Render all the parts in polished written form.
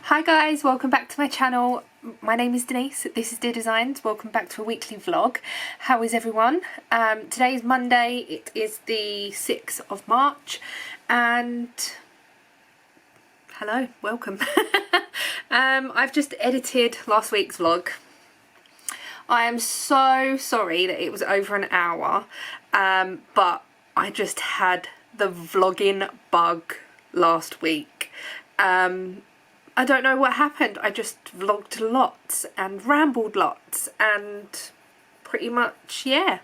Hi guys, welcome back to my channel. My name is Denise, this is Dear Designs. Welcome back to a weekly vlog. How is everyone? Today is Monday, it is the 6th of March and hello, welcome. I've just edited last week's vlog. I am so sorry that it was over an hour, but I just had the vlogging bug last week. I don't know what happened. I just vlogged lots and rambled lots and pretty much, yeah.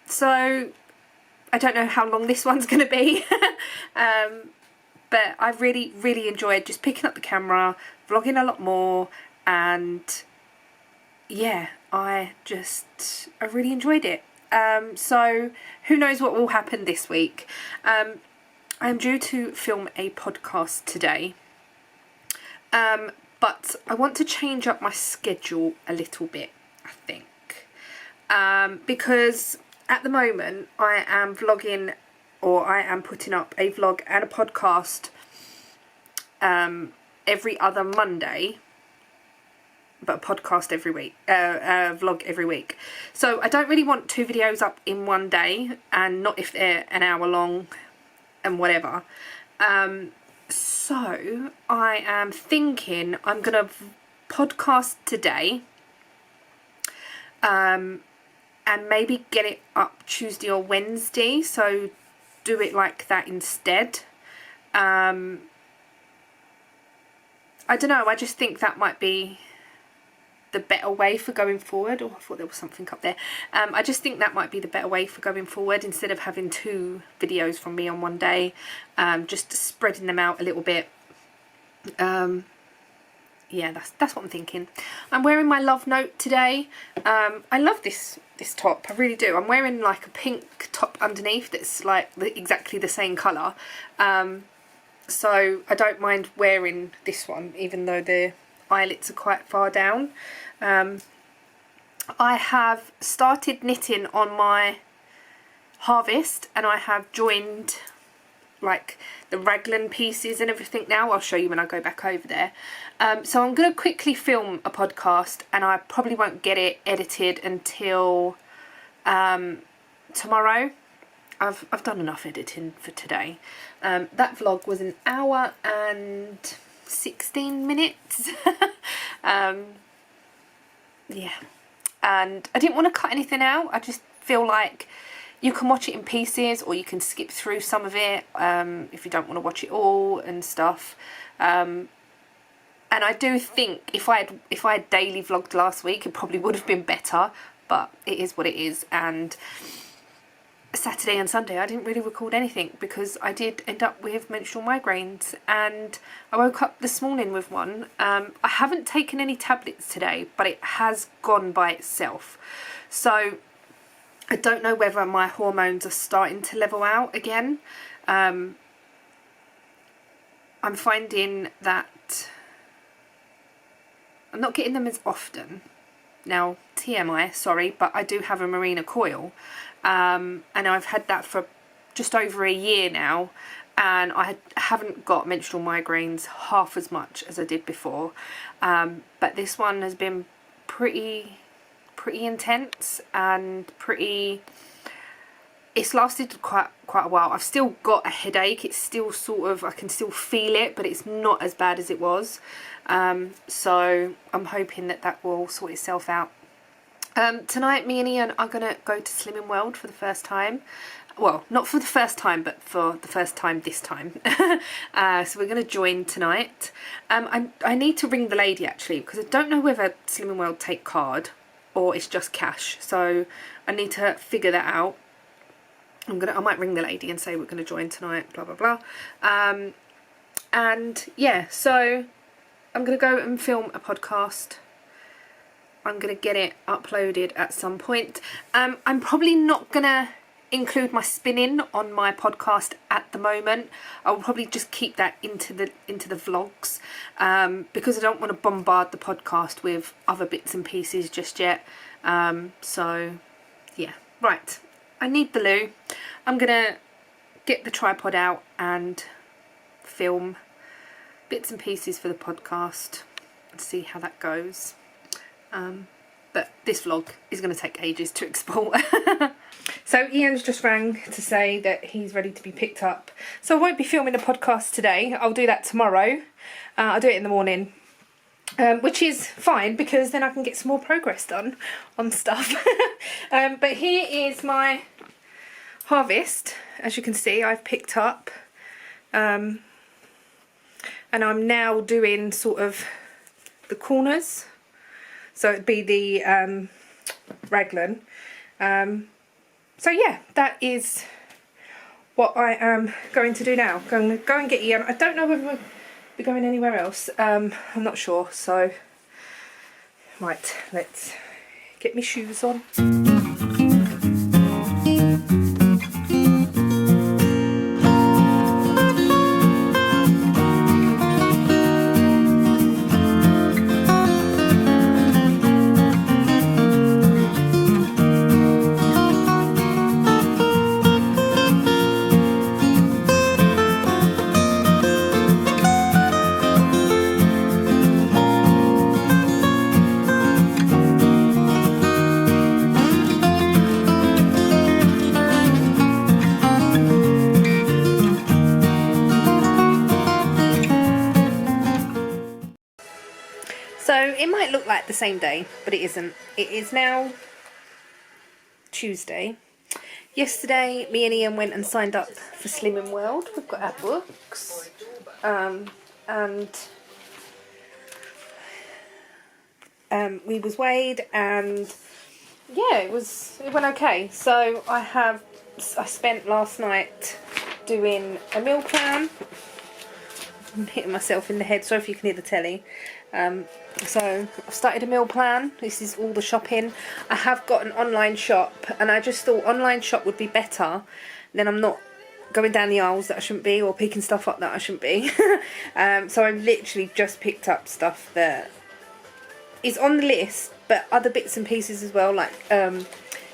So I don't know how long this one's going to be. But I really enjoyed just picking up the camera, vlogging a lot more, and yeah, I really enjoyed it. So who knows what will happen this week. I'm due to film a podcast today. But I want to change up my schedule a little bit, I think. Because at the moment I am vlogging, or I am putting up a vlog and a podcast every other Monday, but a podcast every week, vlog every week. So I don't really want 2 videos up in one day, and not if they're an hour long and whatever. So I am thinking I'm gonna podcast today, and maybe get it up Tuesday or Wednesday, so do it like that instead. I don't know, I just think that might be the better way for going forward. Oh, I thought there was something up there. I just think that might be the better way for going forward, instead of having 2 videos from me on one day, just spreading them out a little bit. Yeah, that's what I'm thinking. I'm wearing my Love Note today. I love this top, I really do. I'm wearing like a pink top underneath that's like exactly the same colour. So I don't mind wearing this one, even though the eyelets are quite far down. I have started knitting on my Harvest, and I have joined like the raglan pieces and everything now. I'll show you when I go back over there. So I'm going to quickly film a podcast, and I probably won't get it edited until tomorrow. I've done enough editing for today. That vlog was an hour and 16 minutes. Yeah, and I didn't want to cut anything out. I just feel like you can watch it in pieces, or you can skip through some of it if you don't want to watch it all and stuff. And I do think if I had daily vlogged last week, it probably would have been better, but it is what it is. And Saturday and Sunday I didn't really record anything because I did end up with menstrual migraines, and I woke up this morning with one. I haven't taken any tablets today, but it has gone by itself, so I don't know whether my hormones are starting to level out again. I'm finding that I'm not getting them as often. Now, TMI, sorry, but I do have a Mirena coil, and I've had that for just over a year now, and I haven't got menstrual migraines half as much as I did before. But this one has been pretty intense, and it's lasted quite a while. I've still got a headache. It's still sort of, I can still feel it, but it's not as bad as it was. So I'm hoping that will sort itself out. Tonight me and Ian are going to go to Slimming World for the first time. Well, not for the first time, but for the first time this time. So we're going to join tonight. I need to ring the lady actually, because I don't know whether Slimming World take card or it's just cash. So I need to figure that out. I might ring the lady and say we're going to join tonight, blah blah blah. And yeah, so I'm going to go and film a podcast. I'm going to get it uploaded at some point. I'm probably not going to include my spinning on my podcast at the moment. I'll probably just keep that into the vlogs, because I don't want to bombard the podcast with other bits and pieces just yet. So yeah, right, I need the loo. I'm gonna get the tripod out and film bits and pieces for the podcast and see how that goes. But this vlog is going to take ages to export. So Ian's just rang to say that he's ready to be picked up. So I won't be filming a podcast today. I'll do that tomorrow. I'll do it in the morning. Which is fine because then I can get some more progress done on stuff. But here is my harvest. As you can see, I've picked up. And I'm now doing sort of the corners. So it'd be the raglan. So yeah, that is what I am going to do now. Going to go and get Ian. I don't know whether we'll be going anywhere else. I'm not sure. So, right, let's get my shoes on. So it might look like the same day, but it isn't. It is now Tuesday. Yesterday, me and Ian went and signed up for Slimming World. We've got our books. And we was weighed, and yeah, it went okay. So I spent last night doing a meal plan. I'm hitting myself in the head, sorry if you can hear the telly. So I've started a meal plan. This is all the shopping. I have got an online shop, and I just thought online shop would be better. Then I'm not going down the aisles that I shouldn't be, or picking stuff up that I shouldn't be. So I've literally just picked up stuff that is on the list, but other bits and pieces as well, like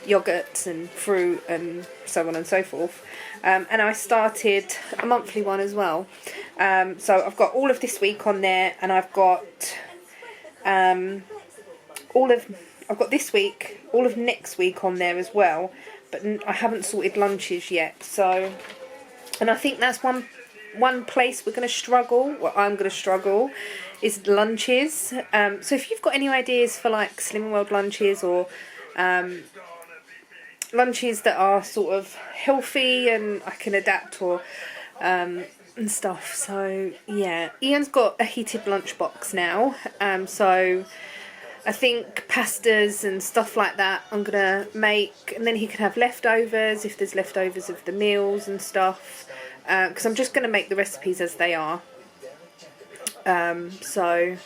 yogurts and fruit and so on and so forth. And I started a monthly one as well. So I've got all of this week on there, and I've got this week, all of next week on there as well. But I haven't sorted lunches yet. So, and I think that's one place we're going to struggle. Well, I'm going to struggle is lunches. So if you've got any ideas for like Slimming World lunches, or lunches that are sort of healthy and I can adapt, or and stuff. So yeah, Ian's got a heated lunchbox now. So I think pastas and stuff like that I'm gonna make, and then he can have leftovers if there's leftovers of the meals and stuff. Because I'm just gonna make the recipes as they are. So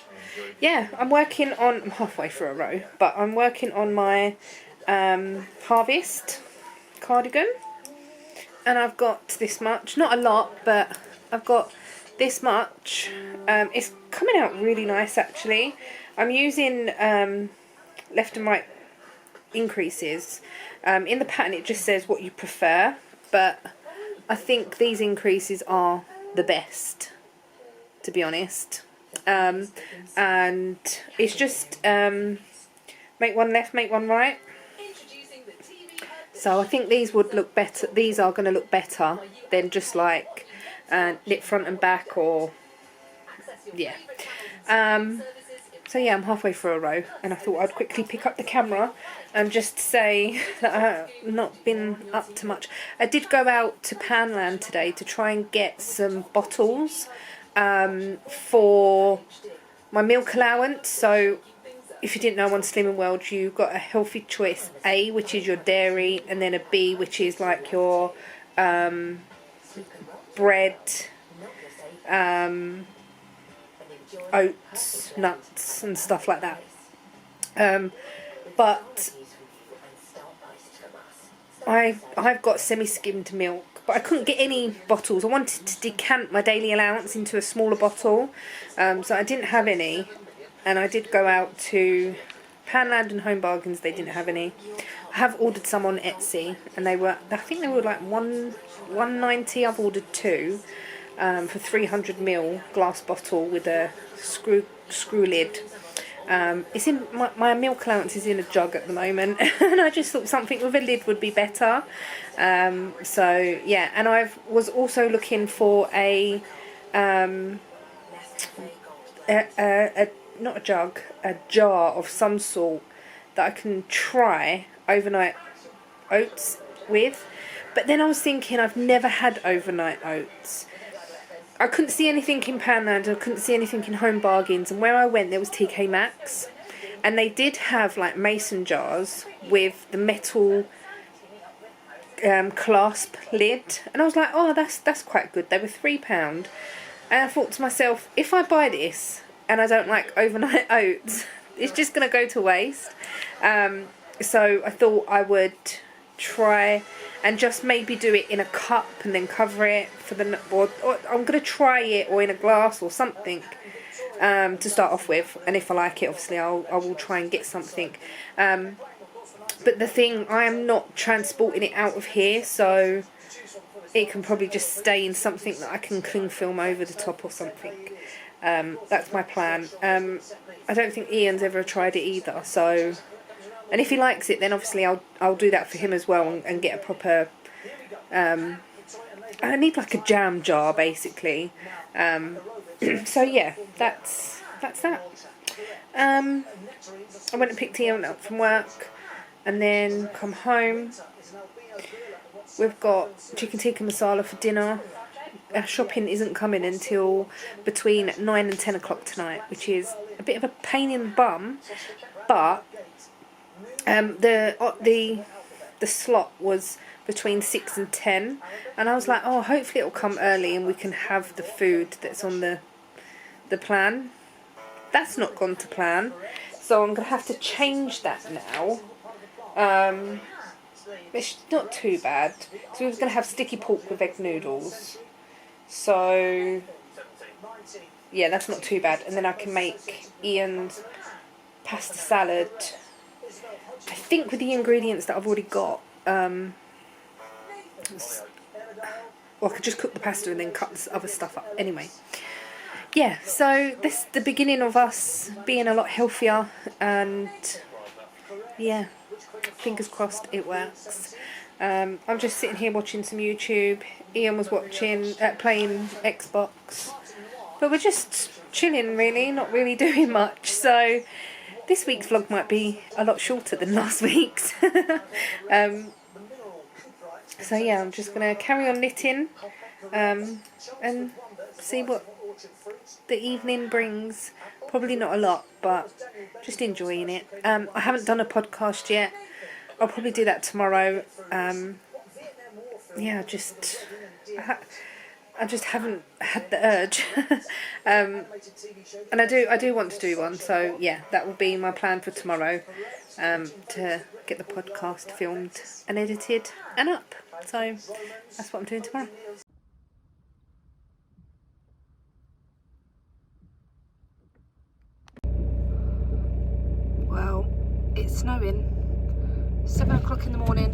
yeah, I'm halfway through a row, but I'm working on my harvest cardigan, and I've got this much, not a lot, but I've got this much. It's coming out really nice actually. I'm using left and right increases. In the pattern it just says what you prefer, but I think these increases are the best, to be honest. And it's just make one left, make one right. So I think these would look better. These are going to look better than just like knit front and back, or yeah. So yeah, I'm halfway through a row, and I thought I'd quickly pick up the camera and just say that I've not been up to much. I did go out to Poundland today to try and get some bottles for my milk allowance. So if you didn't know, on Slimming World you've got a healthy choice A, which is your dairy, and then a B, which is like your bread, oats, nuts and stuff like that. But I've got semi-skimmed milk, but I couldn't get any bottles. I wanted to decant my daily allowance into a smaller bottle, so I didn't have any. And I did go out to Poundland and Home Bargains. They didn't have any. I have ordered some on Etsy, and I think they were like $1.90. I've ordered 2. for 300ml glass bottle with a screw lid. It's in my milk allowance is in a jug at the moment, and I just thought something with a lid would be better. So yeah, and I was also looking for a not a jug, a jar of some sort that I can try overnight oats with. But then I was thinking, I've never had overnight oats. I couldn't see anything in Poundland, I couldn't see anything in Home Bargains, and where I went there was TK Maxx, and they did have like mason jars with the metal clasp lid, and I was like, oh, that's quite good. They were £3, and I thought to myself, if I buy this and I don't like overnight oats, it's just gonna go to waste. So I thought I would try and just maybe do it in a cup and then cover it for the, or I'm going to try it or in a glass or something to start off with, and if I like it, obviously I will try and get something. But the thing, I am not transporting it out of here, so it can probably just stay in something that I can cling film over the top or something. That's my plan. I don't think Ian's ever tried it either, so, and if he likes it, then obviously I'll do that for him as well, and get a proper, I need like a jam jar basically. So yeah, that's that. I went and picked Ian up from work, and then come home. We've got chicken tikka masala for dinner. Our shopping isn't coming until between 9 and 10 o'clock tonight, which is a bit of a pain in the bum, but the slot was between 6 and 10, and I was like, oh, hopefully it'll come early and we can have the food that's on the plan. That's not gone to plan, so I'm going to have to change that now. It's not too bad, because we were going to have sticky pork with egg noodles, so yeah, that's not too bad. And then I can make Ian's pasta salad, I think, with the ingredients that I've already got. Well, I could just cook the pasta and then cut this other stuff up. Anyway, yeah, so this is the beginning of us being a lot healthier, and yeah, fingers crossed it works. I'm just sitting here watching some YouTube. Ian was watching, playing Xbox, but we're just chilling really, not really doing much. So this week's vlog might be a lot shorter than last week's. So yeah, I'm just going to carry on knitting and see what the evening brings. Probably not a lot, but just enjoying it. I haven't done a podcast yet. I'll probably do that tomorrow. Yeah, I just haven't had the urge. And I do want to do one, so yeah, that will be my plan for tomorrow, to get the podcast filmed and edited and up. So that's what I'm doing tomorrow. Well, it's snowing. 7 o'clock in the morning.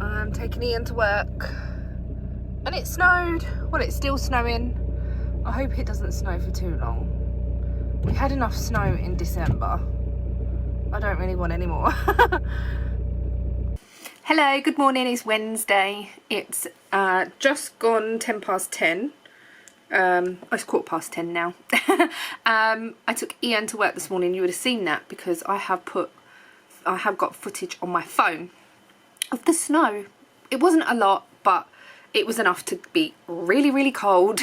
I'm taking Ian to work, and it snowed. Well, it's still snowing. I hope it doesn't snow for too long. We had enough snow in December. I don't really want any more. Hello, good morning. It's Wednesday. It's just gone 10:10. It's 10:15 now. I took Ian to work this morning. You would have seen that because I have got footage on my phone of the snow. It wasn't a lot, but it was enough to be really, really cold.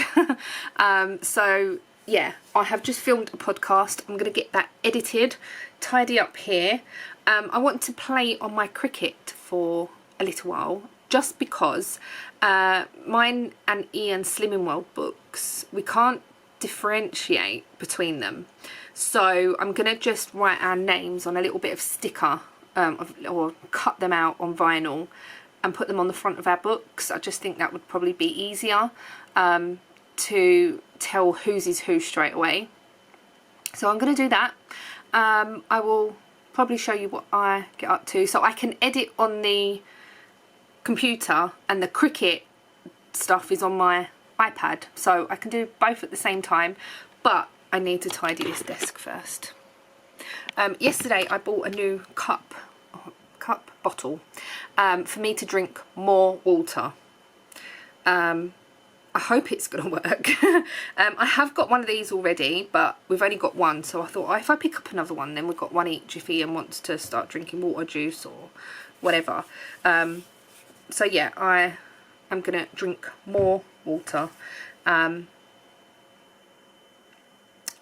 So yeah, I have just filmed a podcast. I'm going to get that edited, tidy up here. I want to play on my Cricut for a little while, just because mine and Ian's Slimming World books, we can't differentiate between them. So I'm going to just write our names on a little bit of sticker, or cut them out on vinyl and put them on the front of our books. I just think that would probably be easier to tell whose is who straight away. So I'm going to do that. I will probably show you what I get up to, so I can edit on the computer, and the Cricut stuff is on my iPad, so I can do both at the same time, but I need to tidy this desk first. Yesterday I bought a new cup bottle for me to drink more water. I hope it's gonna work. I have got one of these already, but we've only got one, so I thought, oh, if I pick up another one, then we've got one each if Ian wants to start drinking water juice or whatever. So yeah, I am gonna drink more water.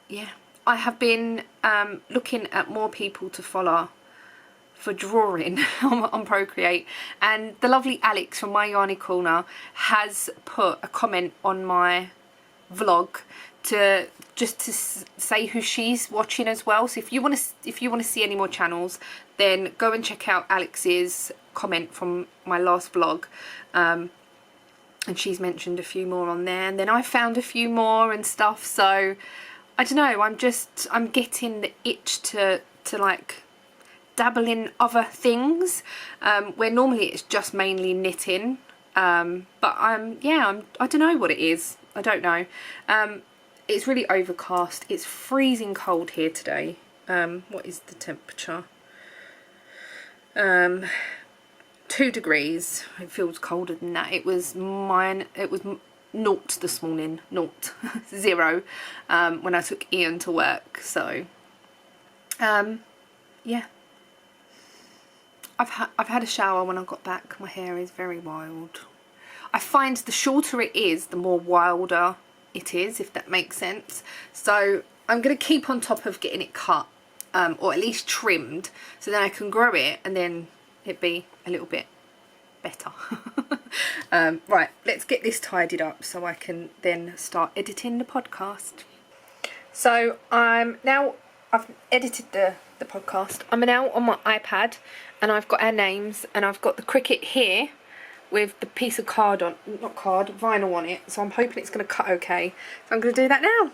Yeah, I have been looking at more people to follow for drawing on Procreate, and the lovely Alex from My Yarny Corner has put a comment on my vlog to say who she's watching as well. So if you want to see any more channels, then go and check out Alex's comment from my last vlog, and she's mentioned a few more on there, and then I found a few more and stuff. So I don't know, I'm getting the itch to like dabble in other things, where normally it's just mainly knitting, but I don't know what it is. I don't know. It's really overcast. It's freezing cold here today. What is the temperature? 2 degrees. It feels colder than that. It was 0 this morning, 0, when I took Ian to work. So yeah, I've had a shower when I got back. My hair is very wild. I find the shorter it is, the more wilder it is, if that makes sense. So I'm going to keep on top of getting it cut, or at least trimmed, so then I can grow it and then it'd be a little bit better. Right, let's get this tidied up so I can then start editing the podcast. So I've edited the podcast. I'm now on my iPad, and I've got our names, and I've got the Cricut here with the piece of vinyl on it, so I'm hoping it's going to cut okay. So I'm going to do that now.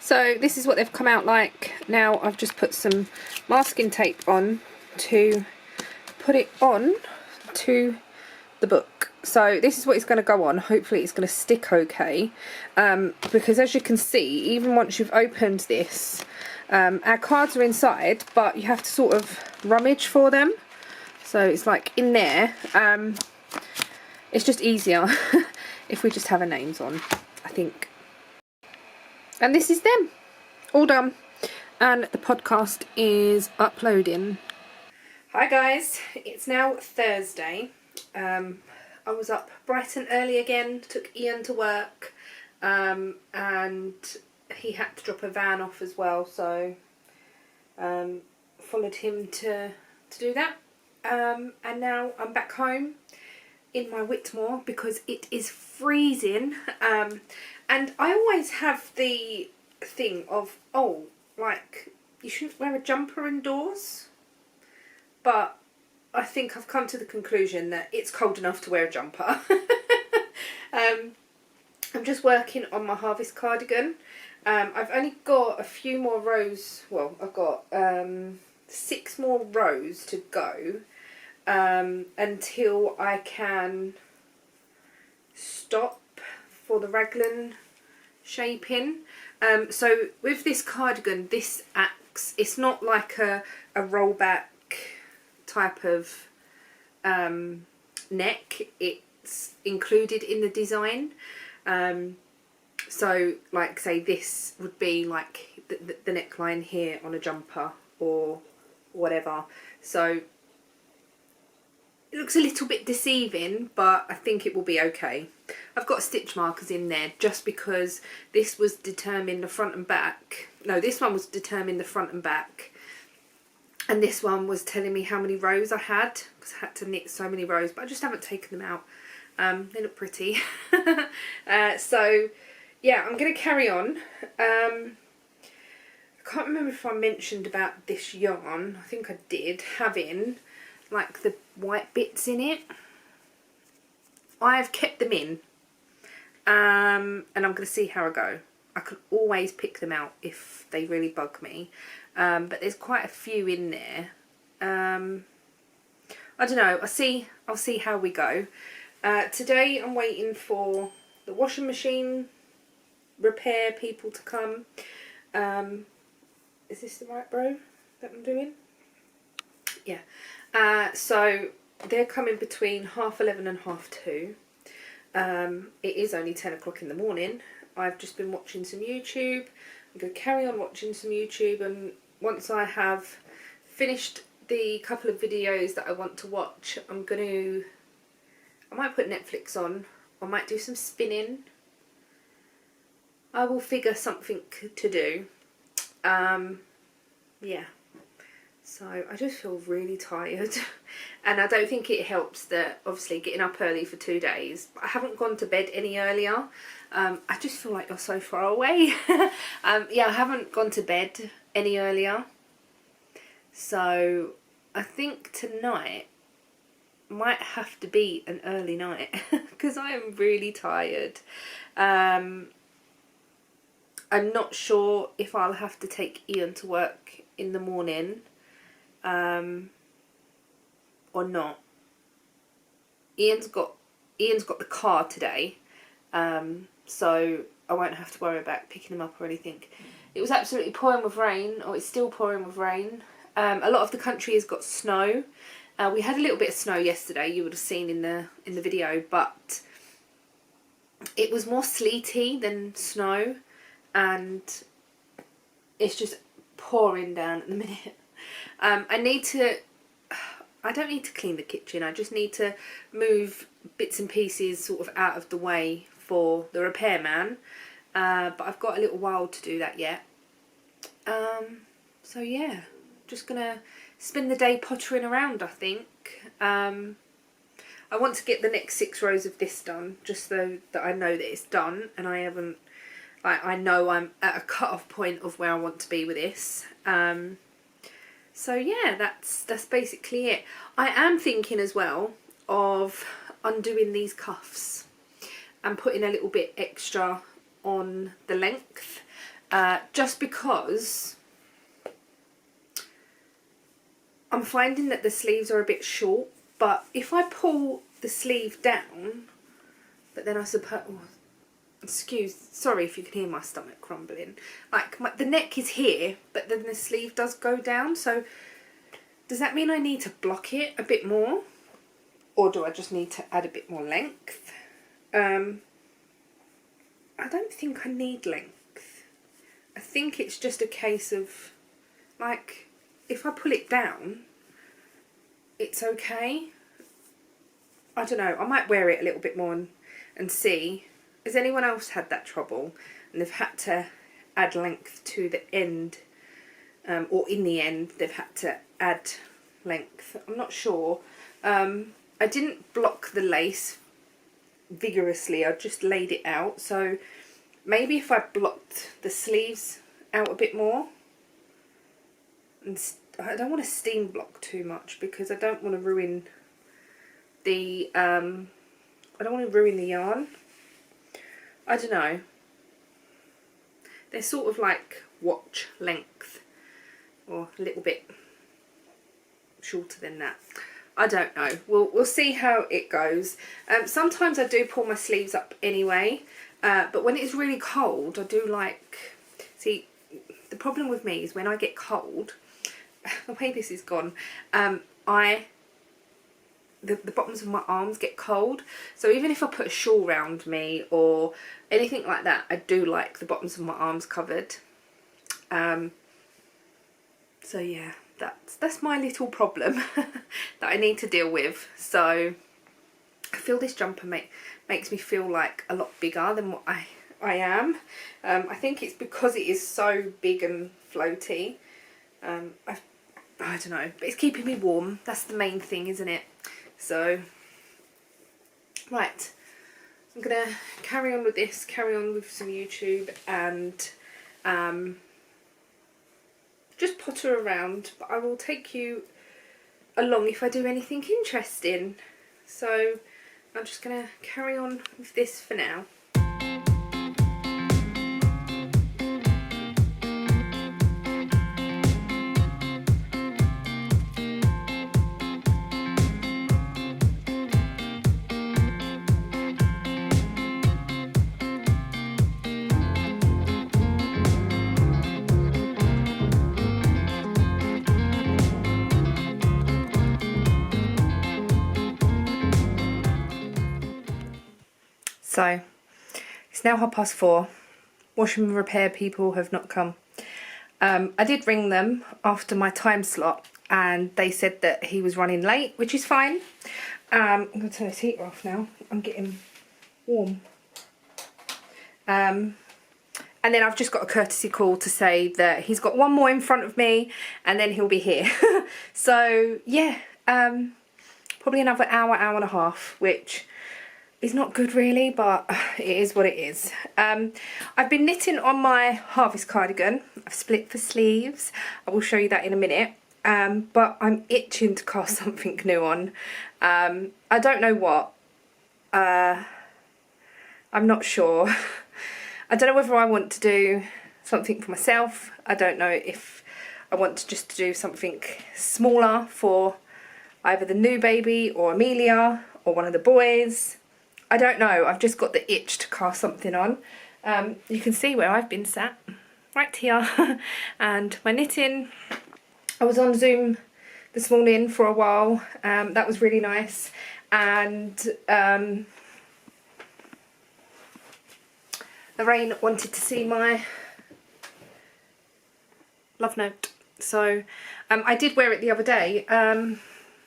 So this is what they've come out like. Now I've just put some masking tape on to put it on to the book. So this is what it's going to go on. Hopefully it's going to stick okay, because as you can see, even once you've opened this, our cards are inside, but you have to sort of rummage for them. So it's like in there. It's just easier if we just have our names on, I think. And this is them, all done, and the podcast is uploading. Hi guys, it's now Thursday. I was up bright and early again, took Ian to work, and he had to drop a van off as well, so followed him to do that. And now I'm back home in my Whitmore because it is freezing, and I always have the thing of, oh, like, you shouldn't wear a jumper indoors, but I think I've come to the conclusion that it's cold enough to wear a jumper. I'm just working on my harvest cardigan. I've only got a few more rows, well, I've got 6 more rows to go, until I can stop for the raglan shaping. So with this cardigan, this acts, it's not like a rollback type of neck, it's included in the design. So like say this would be like the neckline here on a jumper or whatever. So It looks a little bit deceiving, but I think it will be okay. I've got stitch markers in there just because this was determined the front and back. No, this one was determined the front and back. And this one was telling me how many rows I had, because I had to knit so many rows, but I just haven't taken them out. They look pretty. So, yeah, I'm going to carry on. I can't remember if I mentioned about this yarn. I think I did, having like the white bits in it. I've kept them in, and I'm going to see how I go. I can always pick them out if they really bug me, but there's quite a few in there. I don't know, I'll see how we go. Today I'm waiting for the washing machine repair people to come. Is this the right row that I'm doing? Yeah. So they're coming between 11:30 and 2:30. It is only 10 o'clock in the morning. I've just been watching some YouTube. I'm going to carry on watching some YouTube, and once I have finished the couple of videos that I want to watch, I might put Netflix on. I might do some spinning. I will figure something to do. Yeah. So I just feel really tired, and I don't think it helps that obviously getting up early for 2 days. I haven't gone to bed any earlier. I just feel like you're so far away. Yeah, I haven't gone to bed any earlier. So I think tonight might have to be an early night because I am really tired. I'm not sure if I'll have to take Ian to work in the morning. Or not. Ian's got the car today, so I won't have to worry about picking him up or anything. It was absolutely pouring with rain, or it's still pouring with rain. A lot of the country has got snow. We had a little bit of snow yesterday, you would have seen in the video, but it was more sleety than snow, and it's just pouring down at the minute. I don't need to clean the kitchen, I just need to move bits and pieces sort of out of the way for the repairman, but I've got a little while to do that yet. So yeah, just gonna spend the day pottering around, I think. I want to get the next 6 rows of this done, just so that I know that it's done, and I haven't, like, I know I'm at a cut-off point of where I want to be with this. So yeah, that's basically it. I am thinking as well of undoing these cuffs and putting a little bit extra on the length, just because I'm finding that the sleeves are a bit short, but if I pull the sleeve down, but then I suppose, sorry if you can hear my stomach crumbling. Like, the neck is here, but then the sleeve does go down. So does that mean I need to block it a bit more? Or do I just need to add a bit more length? I don't think I need length. I think it's just a case of, like, if I pull it down, it's okay. I don't know. I might wear it a little bit more and see. Has anyone else had that trouble and they've had to add length to the end, or in the end they've had to add length? I'm not sure. I didn't block the lace vigorously, I just laid it out, so maybe if I blocked the sleeves out a bit more, and I don't want to steam block too much because I don't want to ruin the yarn. I don't know. They're sort of like watch length, or a little bit shorter than that. I don't know. We'll see how it goes. Sometimes I do pull my sleeves up anyway, but when it's really cold, I do like. See, the problem with me is when I get cold, the way this is gone, the bottoms of my arms get cold, so even if I put a shawl around me or anything like that, I do like the bottoms of my arms covered. So yeah, that's my little problem that I need to deal with. So I feel this jumper makes me feel like a lot bigger than what I am. I think it's because it is so big and floaty. I don't know, but it's keeping me warm. That's the main thing, isn't it? So, right, I'm gonna carry on with this, carry on with some YouTube, and just potter around, but I will take you along if I do anything interesting. So I'm just gonna carry on with this for now. So it's now 4:30. Washing and repair people have not come. I did ring them after my time slot and they said that he was running late, which is fine. I'm going to turn this heater off now. I'm getting warm. And then I've just got a courtesy call to say that he's got one more in front of me and then he'll be here. So yeah, probably another hour, hour and a half, which is not good really, but it is what it is. I've been knitting on my harvest cardigan. I've split the sleeves. I will show you that in a minute. But I'm itching to cast something new on. I don't know what. I'm not sure. I don't know whether I want to do something for myself. I don't know if I want to just do something smaller for either the new baby or Amelia or one of the boys. I don't know, I've just got the itch to cast something on. You can see where I've been sat, right here. And my knitting, I was on Zoom this morning for a while. That was really nice. And Lorraine wanted to see my love note. So I did wear it the other day,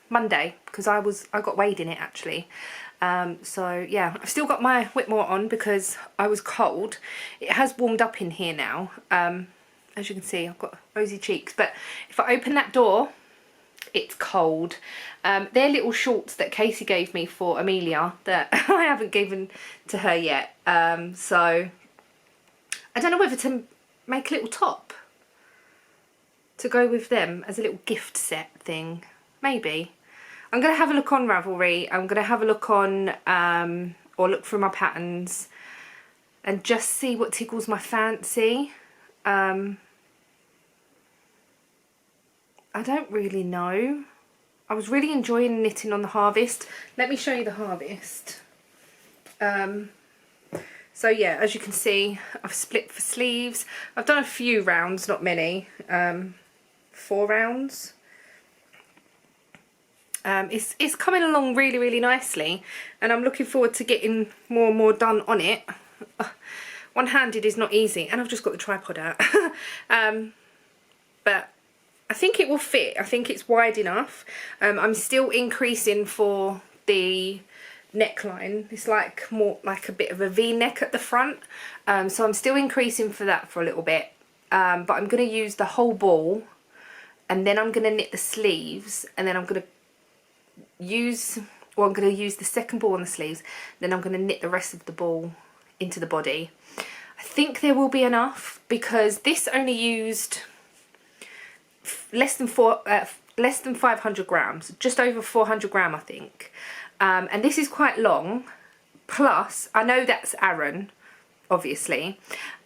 Monday, because I got weighed in it actually. So yeah, I've still got my Whitmore on because I was cold. It has warmed up in here now. As you can see, I've got rosy cheeks, but if I open that door, it's cold. They're little shorts that Casey gave me for Amelia that I haven't given to her yet. So I don't know whether to make a little top to go with them as a little gift set thing. Maybe. I'm going to have a look on Ravelry. I'm going to have a look on, or look through my patterns and just see what tickles my fancy. I don't really know. I was really enjoying knitting on the harvest. Let me show you the harvest. So yeah, as you can see, I've split for sleeves. I've done a few rounds, not many. 4 rounds. It's coming along really, really nicely, and I'm looking forward to getting more and more done on it. One-handed is not easy, and I've just got the tripod out. But I think it will fit. I think it's wide enough. I'm still increasing for the neckline. It's like more like a bit of a V-neck at the front. So I'm still increasing for that for a little bit. But I'm going to use the whole ball, and then I'm going to knit the sleeves, and then I'm going to use the second ball on the sleeves, then I'm going to knit the rest of the ball into the body. I think there will be enough because this only used less than 500 grams, just over 400 gram I think. And this is quite long, plus I know that's Aran obviously,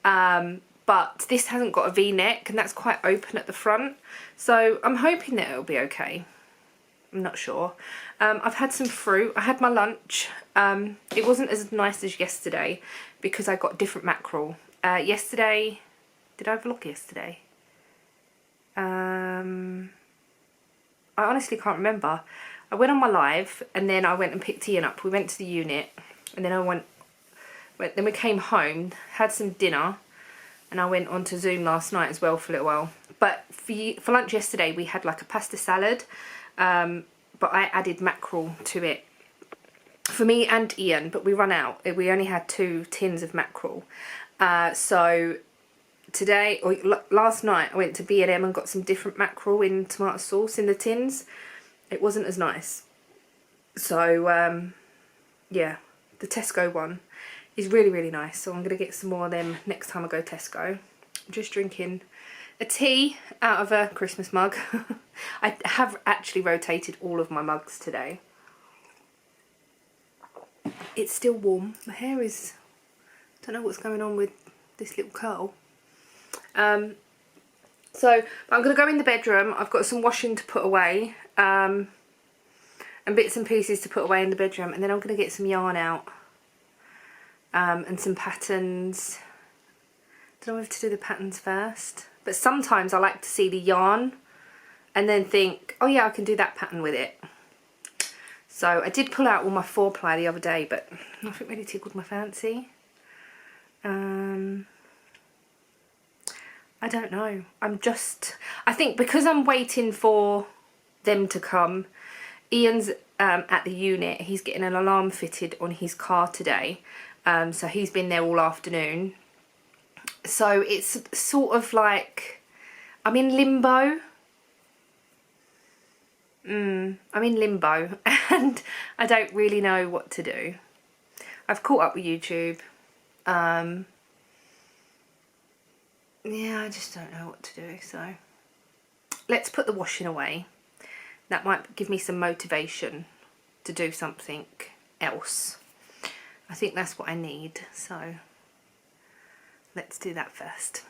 but this hasn't got a V-neck and that's quite open at the front, so I'm hoping that it'll be okay. I'm not sure. I've had some fruit. I had my lunch. It wasn't as nice as yesterday because I got different mackerel. Yesterday, did I vlog yesterday? I honestly can't remember. I went on my live and then I went and picked Ian up. We went to the unit and then then we came home, had some dinner, and I went on to Zoom last night as well for a little while. But for lunch yesterday we had like a pasta salad, but I added mackerel to it for me and Ian, but we run out. We only had 2 tins of mackerel. So today, or last night, I went to B&M and got some different mackerel in tomato sauce in the tins. It wasn't as nice. So yeah, the Tesco one is really, really nice. So I'm going to get some more of them next time I go Tesco. I'm just drinking a tea out of a Christmas mug. I have actually rotated all of my mugs today. It's still warm. My hair is, don't know what's going on with this little curl. So I'm going to go in the bedroom. I've got some washing to put away, and bits and pieces to put away in the bedroom, and then I'm going to get some yarn out, and some patterns. Don't know if to do the patterns first, but sometimes I like to see the yarn and then think, oh yeah, I can do that pattern with it. So I did pull out all my 4-ply the other day, but nothing really tickled my fancy. I don't know. I think because I'm waiting for them to come, Ian's at the unit. He's getting an alarm fitted on his car today. So he's been there all afternoon. So it's sort of like I'm in limbo. I'm in limbo and I don't really know what to do. I've caught up with YouTube. Yeah, I just don't know what to do, so let's put the washing away. That might give me some motivation to do something else. I think that's what I need, so let's do that first.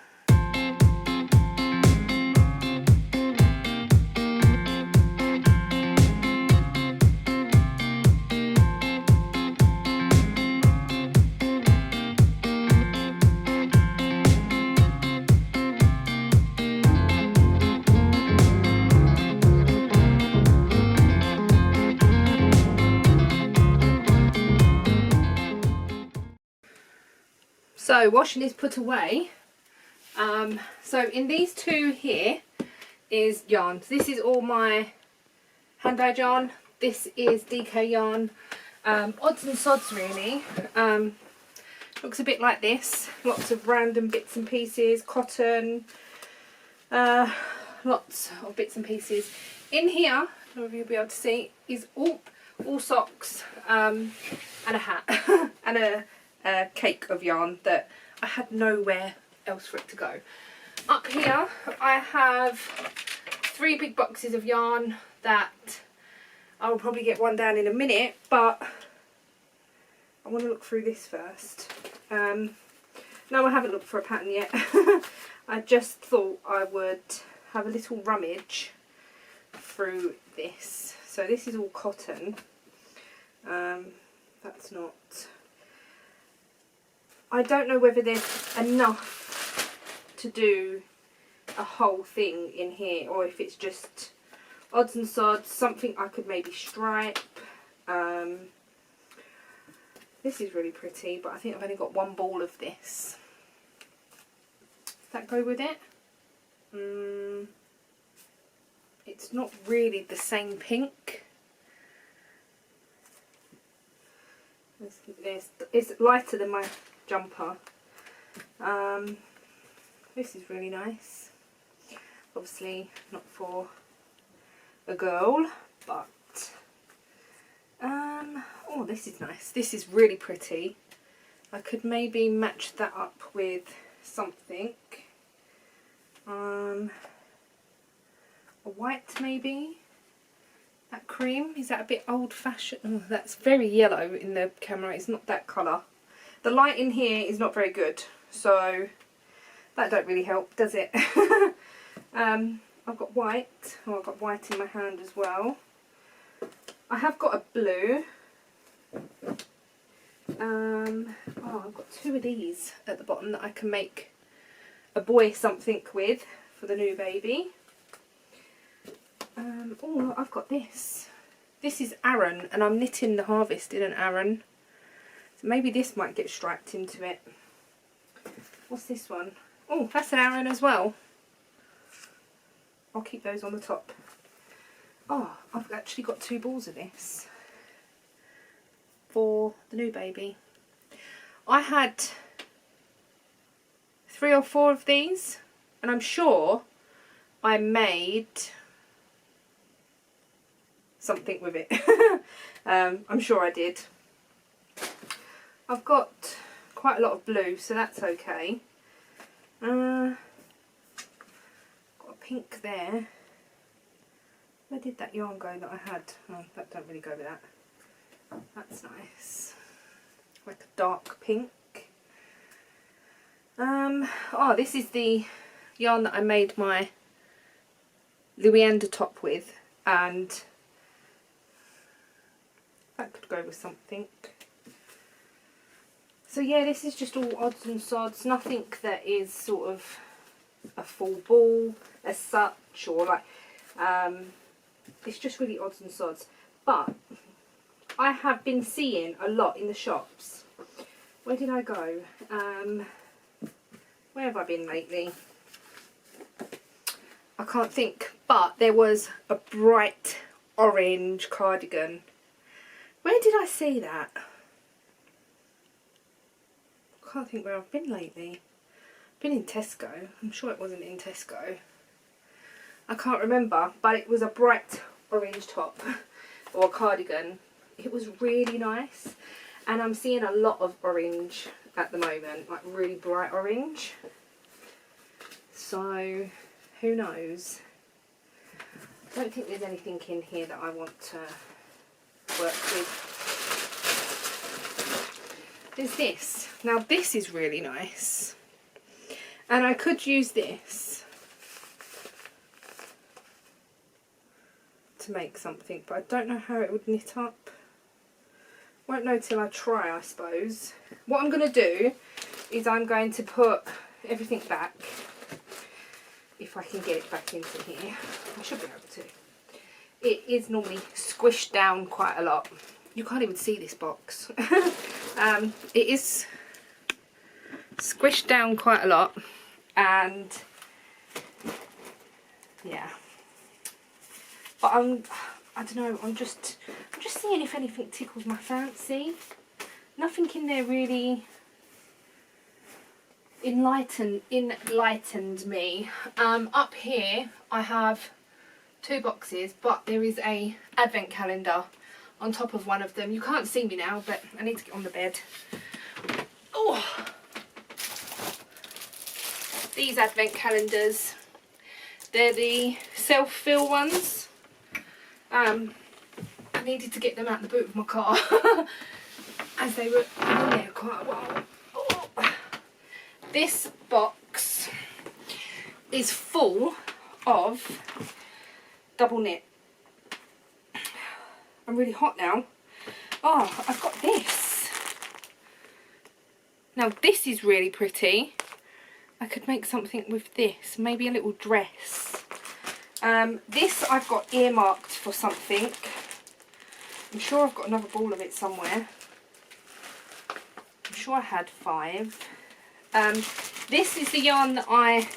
So washing is put away. So in these 2 here is yarn. This is all my hand-dyed yarn. This is DK yarn. Odds and sods really. Looks a bit like this. Lots of random bits and pieces. Cotton. Lots of bits and pieces. In here, I don't know if you'll be able to see, is all socks, and a hat and a cake of yarn that I had nowhere else for it to go. Up here I have 3 big boxes of yarn that I will probably get one down in a minute, but I want to look through this first. No, I haven't looked for a pattern yet. I just thought I would have a little rummage through this. So this is all cotton. That's not... I don't know whether there's enough to do a whole thing in here, or if it's just odds and sods, something I could maybe stripe. This is really pretty, but I think I've only got 1 ball of this. Does that go with it? It's not really the same pink. It's lighter than my jumper. This is really nice. Obviously not for a girl, but oh, this is nice. This is really pretty. I could maybe match that up with something. A white maybe. That cream, is that a bit old-fashioned? Oh, that's very yellow in the camera. It's not that colour. The light in here is not very good, so that don't really help, does it? I've got white. Oh, I've got white in my hand as well. I have got a blue. Oh, I've got 2 of these at the bottom that I can make a boy something with for the new baby. Oh, I've got this. This is Aran, and I'm knitting the harvest in an Aran. So maybe this might get striped into it. What's this one? Oh, that's an Aran as well. I'll keep those on the top. Oh, I've actually got 2 balls of this for the new baby. I had 3 or 4 of these, and I'm sure I made something with it. I'm sure I did. I've got quite a lot of blue, so that's okay. Got a pink there. Where did that yarn go that I had? Oh, that don't really go with that. That's nice. Like a dark pink. Oh, this is the yarn that I made my Louis top with, and that could go with something. So yeah, this is just all odds and sods, nothing that is sort of a full ball as such, or like, it's just really odds and sods. But I have been seeing a lot in the shops. Where did I go? Where have I been lately? I can't think, but there was a bright orange cardigan. Where did I see that? I can't think where I've been lately. I've been in Tesco. I'm sure it wasn't in Tesco. I can't remember, but it was a bright orange top or a cardigan. It was really nice, and I'm seeing a lot of orange at the moment, like really bright orange. So who knows? I don't think there's anything in here that I want to work with. There's this. Now this is really nice, and I could use this to make something, but I don't know how it would knit up. Won't know till I try, I suppose. What I'm going to do is I'm going to put everything back, if I can get it back into here. I should be able to. It is normally squished down quite a lot. You can't even see this box. It is squished down quite a lot, and yeah. But I don't know, I'm just seeing if anything tickles my fancy. Nothing in there really enlightened me. Up here I have 2 boxes, but there is a advent calendar on top of one of them. You can't see me now, but I need to get on the bed. Oh, these advent calendars, they're the self-fill ones. I needed to get them out the boot of my car as they were in there quite a while. Oh. This box is full of double knit. I'm really hot now. Oh, I've got this. Now this is really pretty. I could make something with this, maybe a little dress. This I've got earmarked for something. I'm sure I've got another ball of it somewhere. I'm sure I had 5. This is the yarn that I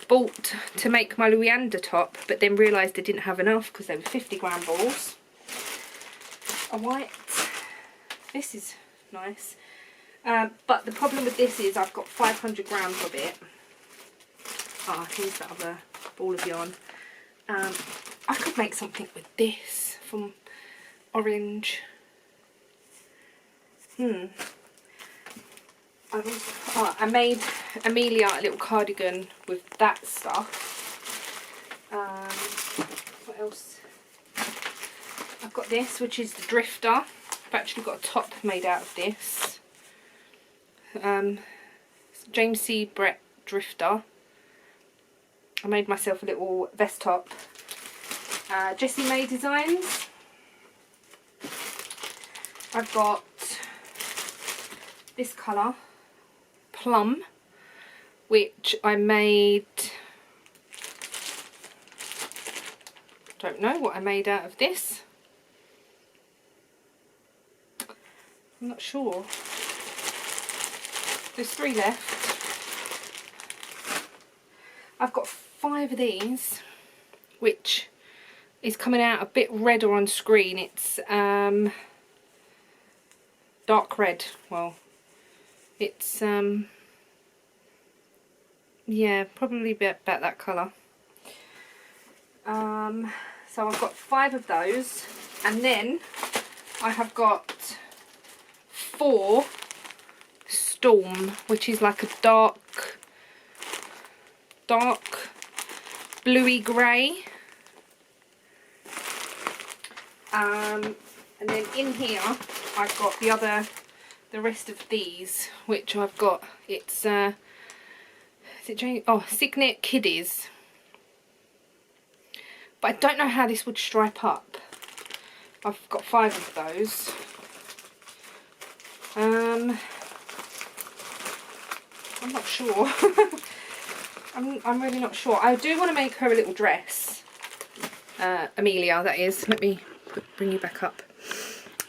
bought to make my Louis top, but then realised I didn't have enough because they were 50-gram balls. A white. This is nice. But the problem with this is I've got 500 grams of it. Ah, here's that other ball of yarn. I could make something with this from orange. I made Amelia a little cardigan with that stuff. What else? I've got this, which is the Drifter. I've actually got a top made out of this. James C. Brett Drifter. I made myself a little vest top. Jessie May Designs. I've got this colour, Plum, which I made, don't know what I made out of this. I'm not sure. There's 3 left. I've got 5 of these, which is coming out a bit redder on screen. It's dark red. Well, it's yeah, probably about that colour. So I've got 5 of those, and then I have got 4 Storm, which is like a dark bluey grey. And then in here I've got the rest of these, which I've got, it's is it Jane? Oh, Signet Kiddies. But I don't know how this would stripe up. I've got 5 of those. I'm not sure. I'm really not sure. I do want to make her a little dress. Amelia, that is. Let me bring you back up.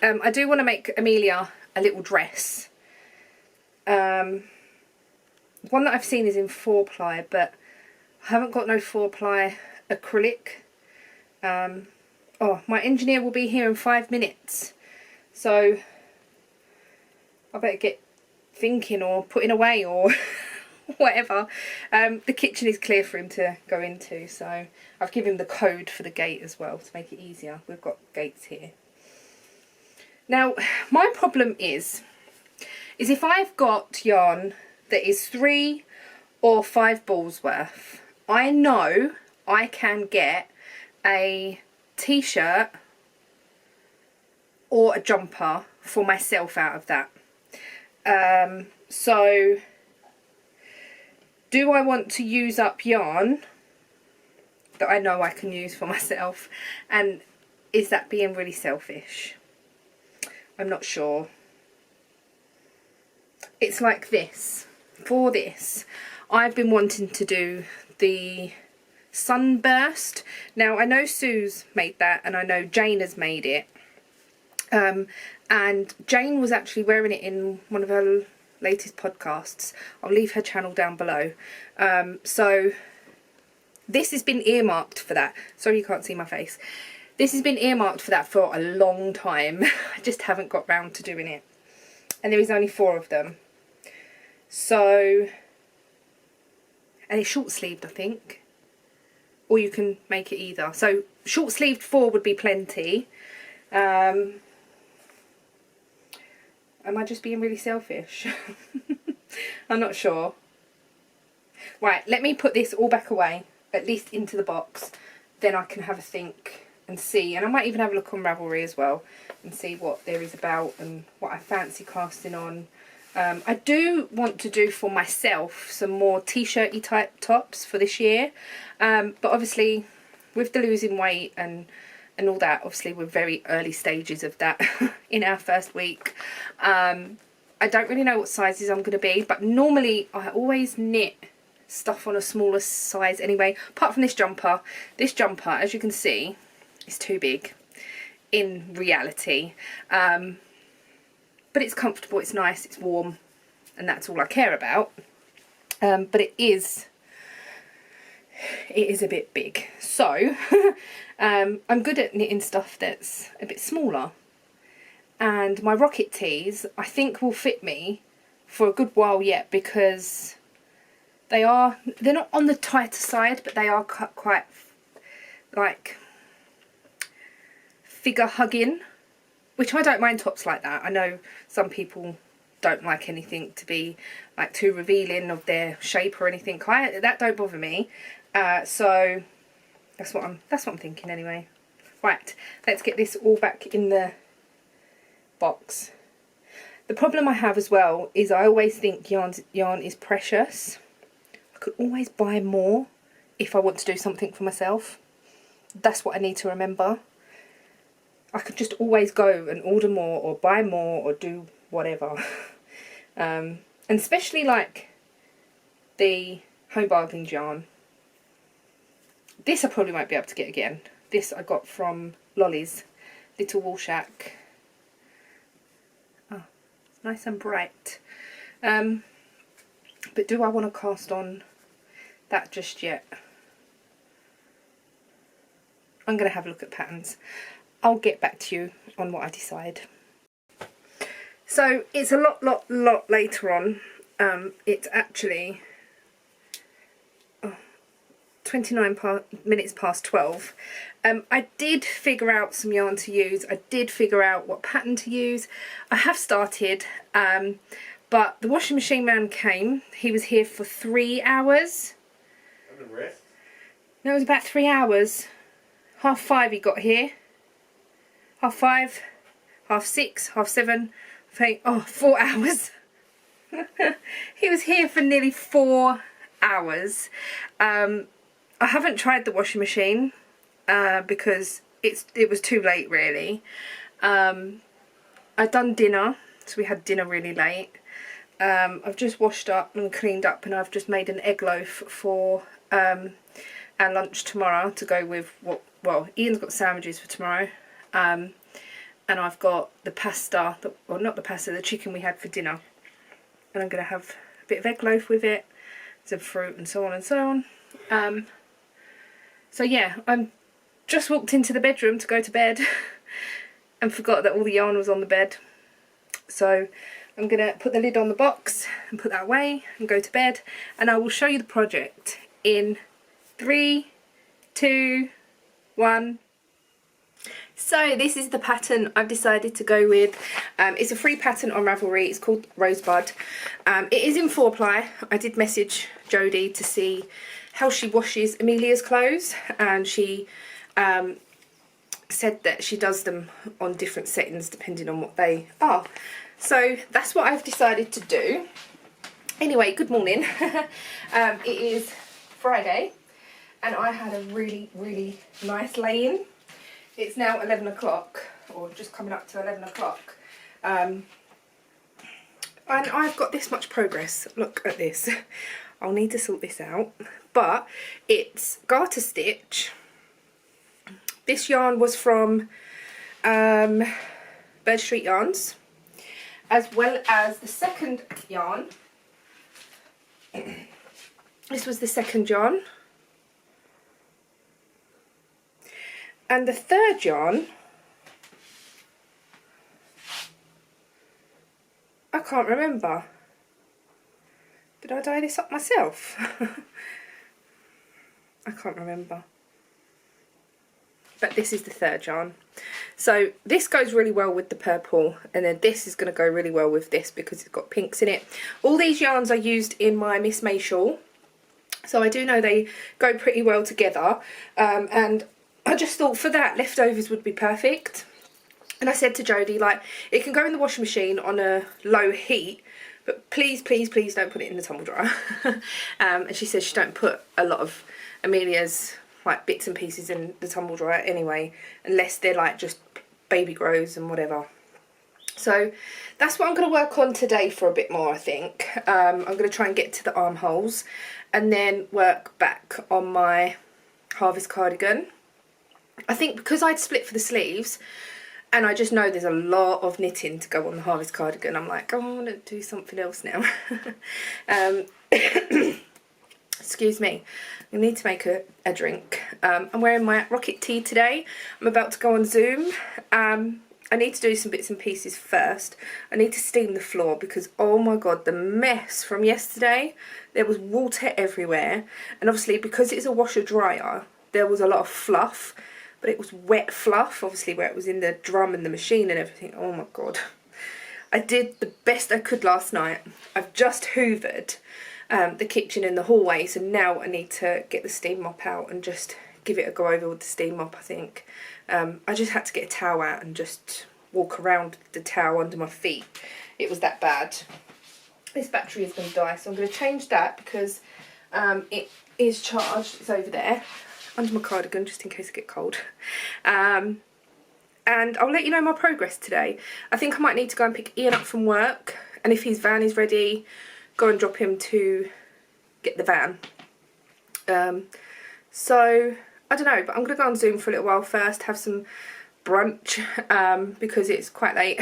I do want to make Amelia a little dress. One that I've seen is in 4-ply, but I haven't got no 4-ply acrylic. Oh, my engineer will be here in 5 minutes, so I better get thinking or putting away or whatever. The kitchen is clear for him to go into, so I've given him the code for the gate as well to make it easier. We've got gates here. Now, my problem is if I've got yarn that is 3 or 5 balls worth, I know I can get a t-shirt or a jumper for myself out of that. So do I want to use up yarn that I know I can use for myself, and is that being really selfish? I'm not sure. It's like this. For this, I've been wanting to do the Sunburst. Now, I know Sue's made that, and I know Jane has made it. And Jane was actually wearing it in one of her latest podcasts. I'll leave her channel down below. So this has been earmarked for that. Sorry you can't see my face. This has been earmarked for that for a long time. I just haven't got round to doing it. And there is only 4 of them. So, and it's short sleeved, I think. Or you can make it either. So short sleeved 4 would be plenty. Am I just being really selfish? I'm not sure. Right, let me put this all back away, at least into the box. Then I can have a think and see. And I might even have a look on Ravelry as well and see what there is about and what I fancy casting on. I do want to do for myself some more t-shirty type tops for this year. But obviously with the losing weight and all that, obviously we're very early stages of that in our first week. I don't really know what sizes I'm going to be, but normally I always knit stuff on a smaller size anyway, apart from this jumper. This jumper, as you can see, is too big in reality. But it's comfortable, it's nice, it's warm, and that's all I care about. But it is a bit big. So I'm good at knitting stuff that's a bit smaller. And my rocket tees, I think, will fit me for a good while yet, because they're not on the tighter side, but they are cut quite like figure hugging, which I don't mind tops like that. I know some people don't like anything to be like too revealing of their shape or anything. That don't bother me. So that's what I'm thinking anyway. Right, let's get this all back in the box. The problem I have as well is I always think yarn is precious. I could always buy more if I want to do something for myself. That's what I need to remember. I could just always go and order more or buy more or do whatever. And especially like the Home Bargains yarn. This I probably won't be able to get again. This I got from Lolly's Little Wool Shack. Oh, nice and bright. But do I want to cast on that just yet. I'm going to have a look at patterns. I'll get back to you on what I decide. So it's a lot later on. It's actually 29 minutes past 12. I did figure out some yarn to use. I did figure out what pattern to use. I have started, but the washing machine man came. He was here for 3 hours. Having a rest? No, it was about 3 hours. 5:30 he got here. 5:30, 6:30, 7:30, 8, 4 hours. He was here for nearly 4 hours. I haven't tried the washing machine because it was too late really. I'd done dinner, so we had dinner really late. I've just washed up and cleaned up, and I've just made an egg loaf for our lunch tomorrow to go with what, well, Ian's got sandwiches for tomorrow, and I've got the pasta, well not the pasta, the chicken we had for dinner, and I'm going to have a bit of egg loaf with it, some fruit and so on and so on. So yeah, I'm just walked into the bedroom to go to bed and forgot that all the yarn was on the bed. So I'm going to put the lid on the box and put that away and go to bed, and I will show you the project in 3, 2, 1. So this is the pattern I've decided to go with. It's a free pattern on Ravelry. It's called Rosebud. It is in 4-ply. I did message Jodie to see how she washes Amelia's clothes, and she said that she does them on different settings depending on what they are. So that's what I've decided to do. Anyway, good morning. It is Friday, and I had a really nice lay-in. It's now 11 o'clock, or just coming up to 11 o'clock. And I've got this much progress. Look at this. I'll need to sort this out. But it's garter stitch. This yarn was from Bird Street Yarns, as well as the second yarn. This was the second yarn. And the third yarn, I can't remember. Did I dye this up myself? I can't remember. But this is the third yarn. So this goes really well with the purple, and then this is going to go really well with this because it's got pinks in it. All these yarns are used in my Miss May shawl, so I do know they go pretty well together, and I just thought for that, leftovers would be perfect. And I said to Jodie, like, it can go in the washing machine on a low heat, but please don't put it in the tumble dryer. And she says she don't put a lot of Amelia's like bits and pieces in the tumble dryer anyway, unless they're like just baby grows and whatever. So that's what I'm going to work on today for a bit more, I think. I'm going to try and get to the armholes and then work back on my Harvest cardigan. I think because I'd split for the sleeves, and I just know there's a lot of knitting to go on the Harvest cardigan, I'm like, oh, I want to do something else now. Excuse me. I need to make a drink. I'm wearing my Rocket Tea today. I'm about to go on Zoom. I need to do some bits and pieces first. I need to steam the floor because, oh my god, the mess from yesterday. There was water everywhere. And obviously, because it's a washer dryer, there was a lot of fluff. But it was wet fluff, obviously, where it was in the drum and the machine and everything. Oh my god. I did the best I could last night. I've just hoovered the kitchen and the hallway, so now I need to get the steam mop out and just give it a go over with the steam mop, I think. I just had to get a towel out and just walk around with the towel under my feet. It was that bad. This battery is going to die, so I'm going to change that because it is charged. It's over there under my cardigan, just in case I get cold. And I'll let you know my progress today. I think I might need to go and pick Ian up from work, and if his van is ready, go and drop him to get the van. So I don't know, but I'm going to go on Zoom for a little while first, have some brunch because it's quite late.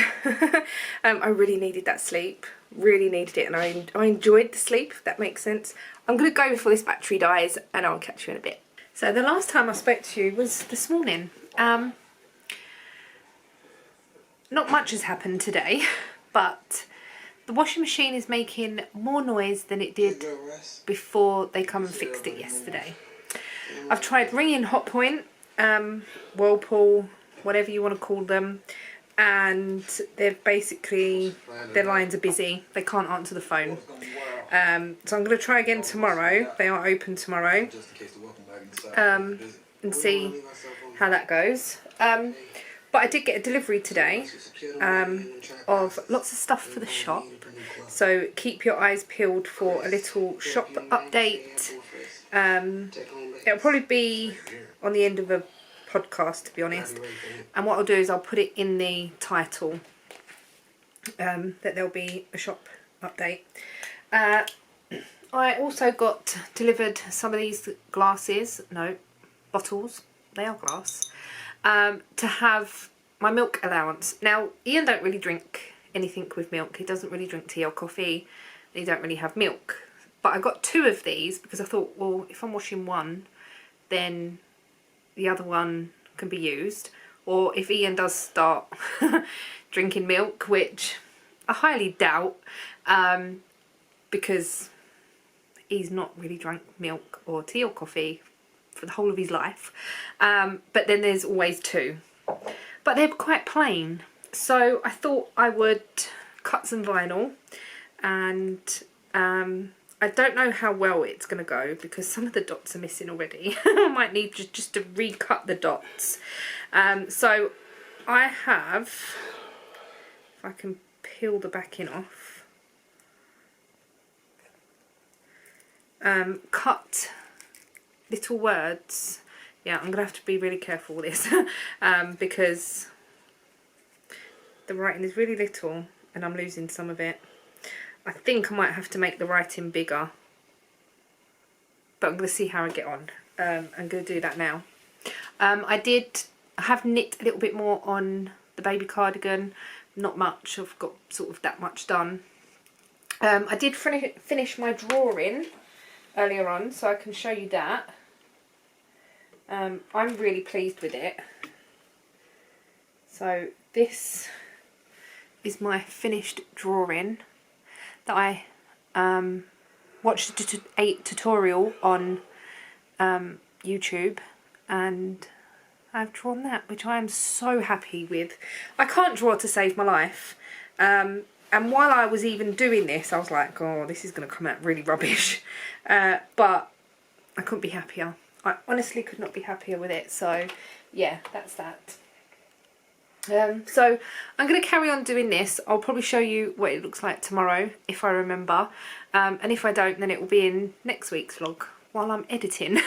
I really needed that sleep, really needed it, and I enjoyed the sleep, if that makes sense. I'm going to go before this battery dies, and I'll catch you in a bit. So the last time I spoke to you was this morning. Not much has happened today, but the washing machine is making more noise than it did before they come and fixed it yesterday. I've tried ringing Hotpoint, Whirlpool, whatever you want to call them, and they've basically, their lines are busy. They can't answer the phone. So I'm going to try again tomorrow. They are open tomorrow, and see how that goes. But I did get a delivery today of lots of stuff for the shop. So keep your eyes peeled for a little shop update. It'll probably be on the end of a podcast, to be honest. And what I'll do is I'll put it in the title that there'll be a shop update. I also got delivered some of these bottles, they are glass, to have my milk allowance. Now, Ian don't really drink anything with milk. He doesn't really drink tea or coffee. He don't really have milk. But I got 2 of these because I thought, well, if I'm washing one, then the other one can be used. Or if Ian does start drinking milk, which I highly doubt, because he's not really drunk milk or tea or coffee for the whole of his life. But then there's always 2. But they're quite plain. So I thought I would cut some vinyl, and I don't know how well it's going to go because some of the dots are missing already. I might need just to recut the dots. So I have, if I can peel the backing off, cut little words. Yeah, I'm going to have to be really careful with this because the writing is really little and I'm losing some of it. I think I might have to make the writing bigger, but I'm going to see how I get on. I'm going to do that now. I have knit a little bit more on the baby cardigan, not much. I've got sort of that much done. I did finish my drawing earlier on, so I can show you that. I'm really pleased with it. So this is my finished drawing that I watched a tutorial on YouTube, and I've drawn that, which I am so happy with. I can't draw to save my life, and while I was even doing this I was like, oh, this is going to come out really rubbish, but I couldn't be happier. I honestly could not be happier with it. So yeah, that's that. So I'm going to carry on doing this. I'll probably show you what it looks like tomorrow if I remember, and if I don't, then it will be in next week's vlog while I'm editing.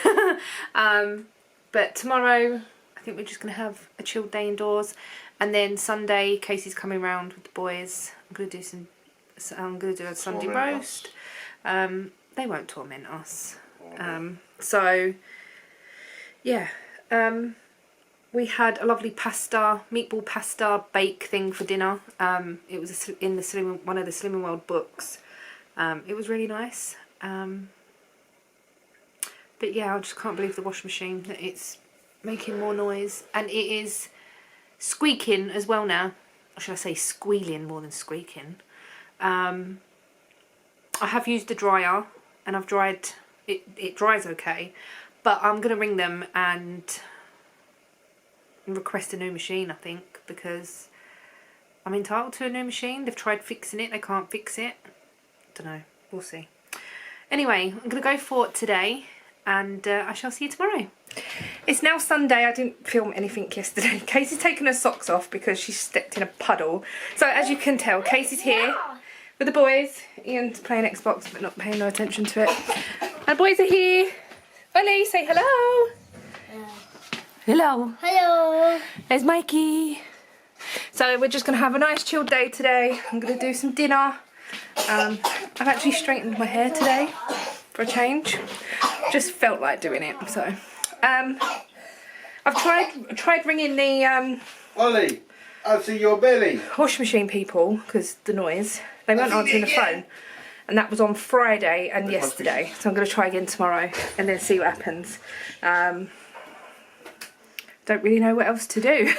But tomorrow I think we're just going to have a chilled day indoors, and then Sunday Casey's coming round with the boys. I'm going to do a Sunday roast. They won't torment us. So yeah, we had a lovely meatball pasta bake thing for dinner. It was in one of the Slimming World books. It was really nice. But yeah, I just can't believe the washing machine, that it's making more noise, and it is squeaking as well now. Or should I say squealing more than squeaking. I have used the dryer and I've dried it. It dries okay, but I'm gonna ring them and request a new machine, I think, because I'm entitled to a new machine. They've tried fixing it, they can't fix it. Don't know, we'll see. Anyway, I'm gonna go for today, and I shall see you tomorrow. It's now Sunday. I didn't film anything yesterday. Casey's taken her socks off because she stepped in a puddle. So as you can tell, Casey's here with the boys. Ian's playing Xbox but not paying no attention to it. And the boys are here. Ollie, say hello. Hello. Hello. There's Mikey. So we're just going to have a nice chilled day today. I'm going to do some dinner. I've actually straightened my hair today for a change. Just felt like doing it. So I I've tried ringing the Ollie, I see your belly. washing machine people because the noise. They weren't answering the phone, and that was on Friday and yesterday. So I'm going to try again tomorrow and then see what happens. Don't really know what else to do.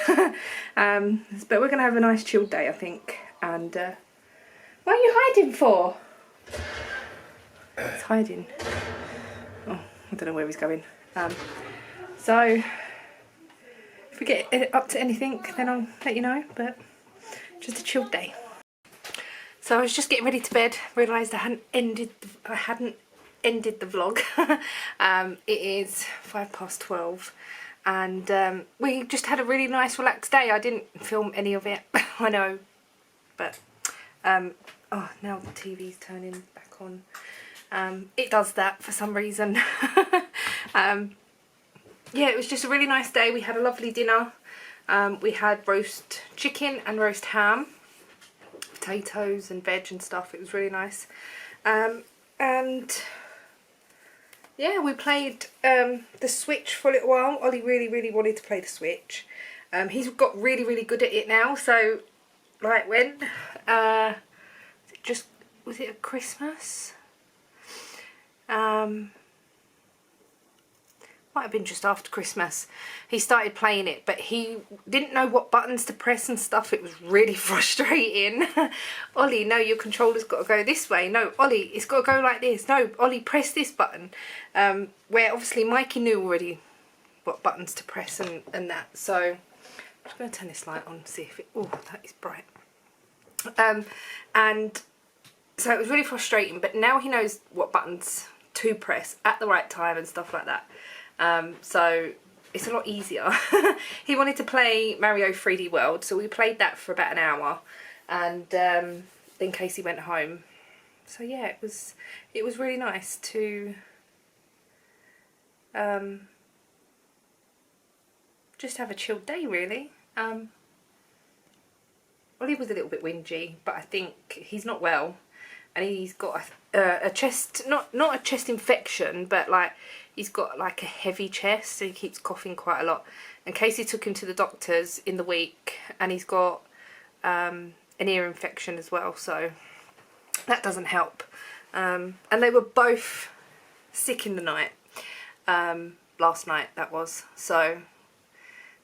But we're going to have a nice chilled day, I think. And what are you hiding for? He's hiding. Oh, I don't know where he's going. So if we get up to anything, then I'll let you know. But just a chilled day. So I was just getting ready to bed. Realised I hadn't ended the vlog. It is 12:05. And we just had a really nice relaxed day. I didn't film any of it, I know, but oh, now the TV's turning back on. It does that for some reason. Yeah, it was just a really nice day. We had a lovely dinner. We had roast chicken and roast ham, potatoes and veg and stuff. It was really nice. And yeah, we played the Switch for a little while. Ollie really wanted to play the Switch. He's got really good at it now. So, like when? Was it at Christmas? Might have been just after Christmas. He started playing it, but he didn't know what buttons to press and stuff. It was really frustrating. Ollie, no, your controller's got to go this way. No, Ollie, it's got to go like this. No, Ollie, press this button. Where obviously Mikey knew already what buttons to press and that. So I'm just going to turn this light on, see if it... Oh, that is bright. And so it was really frustrating, but now he knows what buttons to press at the right time and stuff like that. So it's a lot easier. He wanted to play Mario 3D World, so we played that for about an hour, and then Casey went home. So yeah, it was really nice to just have a chilled day, really. Ollie was a little bit whingy, but I think he's not well, and he's got a chest, not a chest infection, but like he's got like a heavy chest, so he keeps coughing quite a lot. And Casey took him to the doctors in the week, and he's got an ear infection as well, so that doesn't help. And they were both sick in the night, last night that was, so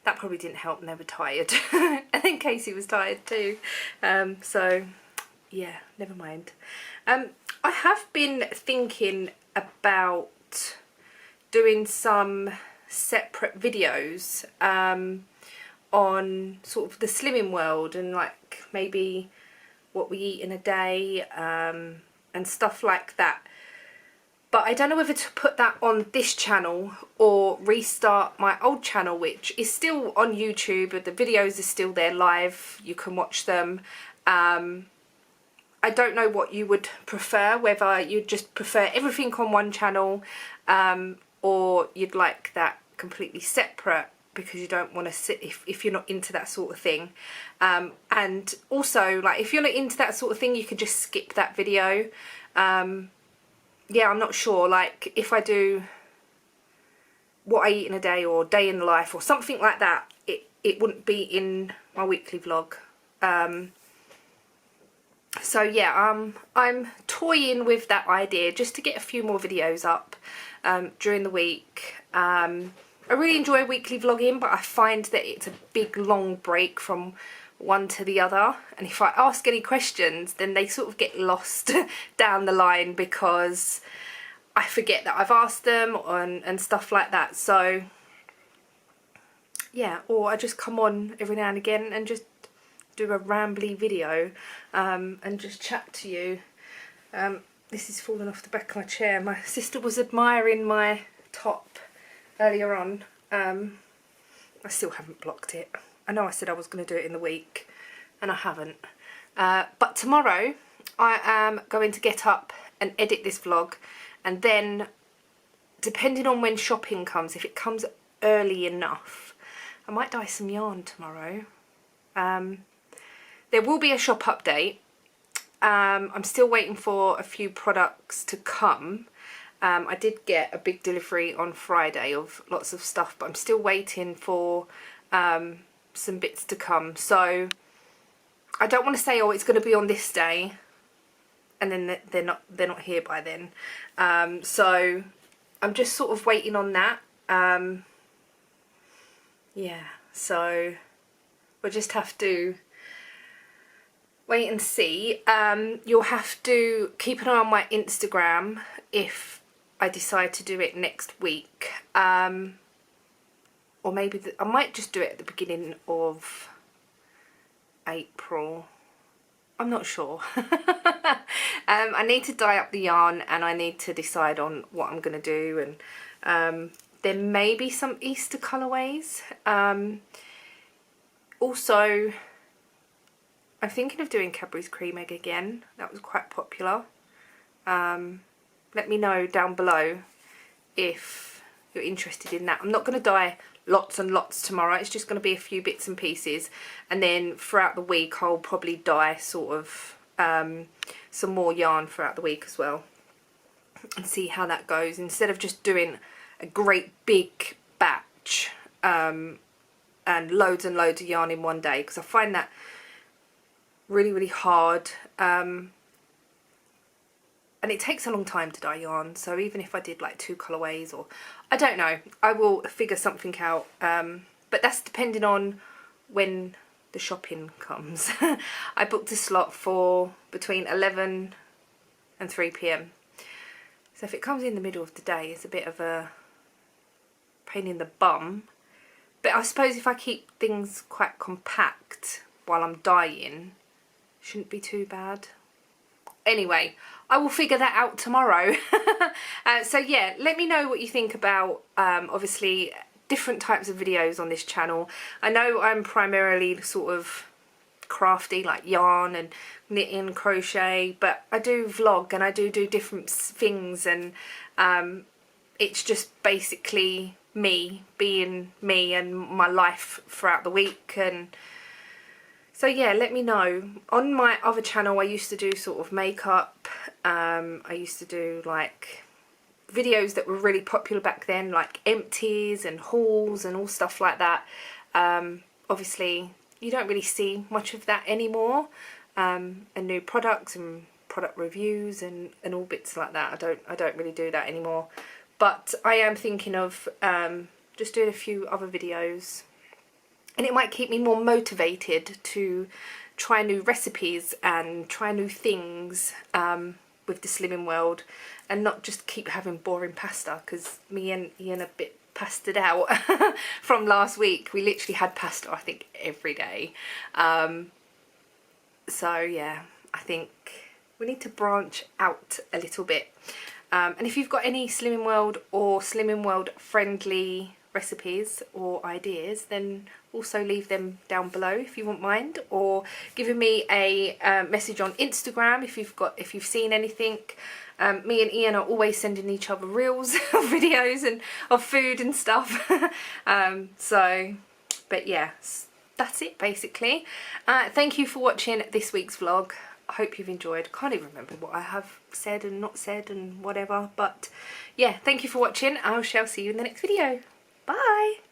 that probably didn't help, and they were tired. I think Casey was tired too. So yeah, never mind. I have been thinking about doing some separate videos on sort of the slimming world, and like maybe what we eat in a day and stuff like that. But I don't know whether to put that on this channel or restart my old channel, which is still on YouTube. The videos are still there live. You can watch them. I don't know what you would prefer, whether you just prefer everything on one channel or you'd like that completely separate because you don't want to sit if you're not into that sort of thing. And also, like, if you're not into that sort of thing, you could just skip that video. Yeah, I'm not sure, like if I do what I eat in a day or day in the life or something like that, it wouldn't be in my weekly vlog. So yeah, I'm toying with that idea just to get a few more videos up during the week. I really enjoy weekly vlogging, but I find that it's a big long break from one to the other, and if I ask any questions then they sort of get lost down the line because I forget that I've asked them and stuff like that. So yeah, or I just come on every now and again and just do a rambly video and just chat to you. This is falling off the back of my chair. My sister was admiring my top earlier on. I still haven't blocked it. I know I said I was going to do it in the week, and I haven't. But tomorrow I am going to get up and edit this vlog, and then depending on when shopping comes, if it comes early enough, I might dye some yarn tomorrow. There will be a shop update. I'm still waiting for a few products to come. I did get a big delivery on Friday of lots of stuff, but I'm still waiting for some bits to come. So I don't want to say, oh, it's going to be on this day, and then they're not here by then. So I'm just sort of waiting on that. Yeah, so we'll just have to wait and see. You'll have to keep an eye on my Instagram if I decide to do it next week. Or maybe I might just do it at the beginning of April. I'm not sure. I need to dye up the yarn, and I need to decide on what I'm going to do, and there may be some Easter colourways. Also, I'm thinking of doing Cadbury's Cream Egg again. That was quite popular. Let me know down below if you're interested in that. I'm not going to dye lots and lots tomorrow. It's just going to be a few bits and pieces, and then throughout the week I'll probably dye sort of some more yarn throughout the week as well, and see how that goes, instead of just doing a great big batch and loads and loads of yarn in one day, because I find that really hard, and it takes a long time to dye yarn. So even if I did like 2 colourways, or I don't know, I will figure something out, but that's depending on when the shopping comes. I booked a slot for between 11 and 3 p.m. so if it comes in the middle of the day, it's a bit of a pain in the bum, but I suppose if I keep things quite compact while I'm dyeing, shouldn't be too bad. Anyway, I will figure that out tomorrow. So yeah, let me know what you think about obviously different types of videos on this channel. I know I'm primarily sort of crafty, like yarn and knitting, crochet, but I do vlog and I do different things, and it's just basically me being me and my life throughout the week. And so yeah, let me know. On my other channel I used to do sort of makeup, I used to do like videos that were really popular back then, like empties and hauls and all stuff like that. Obviously you don't really see much of that anymore, and new products and product reviews and all bits like that. I don't really do that anymore, but I am thinking of just doing a few other videos, and it might keep me more motivated to try new recipes and try new things with the Slimming World, and not just keep having boring pasta, because me and Ian are a bit pastaed out from last week. We literally had pasta, I think, every day. So yeah, I think we need to branch out a little bit. And if you've got any Slimming World or Slimming World friendly recipes or ideas, then also leave them down below if you wouldn't mind, or giving me a message on Instagram if you've seen anything. Me and Ian are always sending each other reels of videos and of food and stuff. So, but yeah, that's it basically. Thank you for watching this week's vlog. I hope you've enjoyed. Can't even remember what I have said and not said and whatever, but yeah, thank you for watching. I shall see you in the next video. Bye.